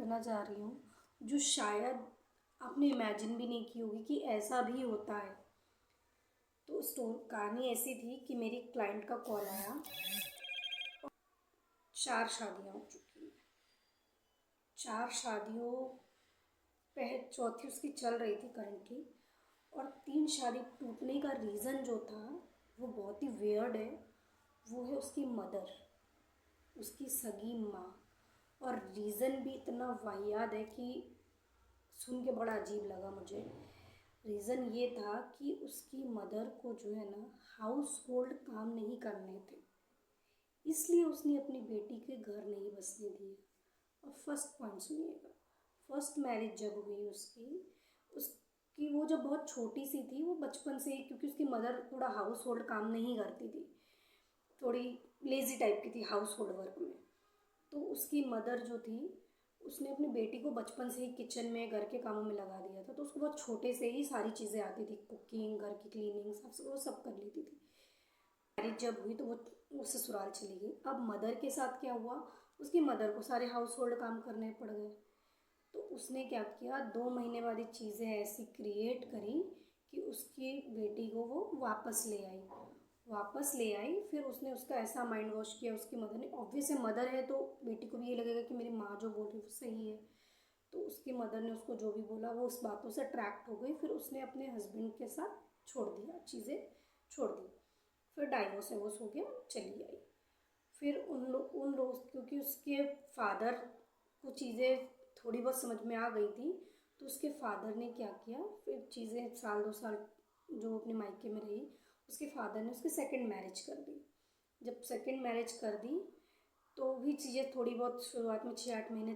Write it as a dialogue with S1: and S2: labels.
S1: बताना चाह रही हूँ जो शायद आपने इमेजिन भी नहीं की होगी कि ऐसा भी होता है। तो कहानी ऐसी थी कि मेरी क्लाइंट का कॉल आया। 4 शादियाँ हो चुकी हैं। 4 शादियों चौथी उसकी चल रही थी करंटली। और 3 शादी टूटने का रीज़न जो था वो बहुत ही वियर्ड है। वो है उसकी मदर, उसकी सगी माँ। और रीज़न भी इतना वाहियात है कि सुन के बड़ा अजीब लगा मुझे। रीज़न ये था कि उसकी मदर को जो है ना हाउस होल्ड काम नहीं करने थे, इसलिए उसने अपनी बेटी के घर नहीं बसने दिए। और फर्स्ट पॉइंट सुनिएगा, फर्स्ट मैरिज जब हुई उसकी वो जब बहुत छोटी सी थी, वो बचपन से ही, क्योंकि उसकी मदर थोड़ा हाउस होल्ड काम नहीं करती थी, थोड़ी लेज़ी टाइप की थी हाउस होल्ड वर्क में। तो उसकी मदर जो थी उसने अपनी बेटी को बचपन से ही किचन में घर के कामों में लगा दिया था। तो उसको बहुत छोटे से ही सारी चीज़ें आती थी, कुकिंग, घर की क्लीनिंग, सब वो सब कर लेती थी। मैरिज जब हुई तो वो ससुराल चली गई। अब मदर के साथ क्या हुआ, उसकी मदर को सारे हाउस होल्ड काम करने पड़ गए। तो उसने क्या किया, 2 महीने बाद ये चीज़ें ऐसी क्रिएट करी कि उसकी बेटी को वो वापस ले आई। फिर उसने उसका ऐसा माइंड वॉश किया उसकी मदर ने। ऑब्वियस है, मदर है तो बेटी को भी ये लगेगा कि मेरी माँ जो बोल रही है वो सही है। तो उसकी मदर ने उसको जो भी बोला वो उस बातों से अट्रैक्ट हो गई। फिर उसने अपने हस्बैंड के साथ छोड़ दिया, चीज़ें छोड़ दी। फिर डाइवोर्स हो गया, चली आई। फिर उन लोग, क्योंकि उसके फादर को चीज़ें थोड़ी बहुत समझ में आ गई थी, तो उसके फादर ने क्या किया, फिर चीज़ें साल 2 साल जो अपने मायके में रही, उसके फादर ने उसकी सेकंड मैरिज कर दी। जब सेकंड मैरिज कर दी तो भी चीज़ें थोड़ी बहुत शुरुआत में 6-8 महीने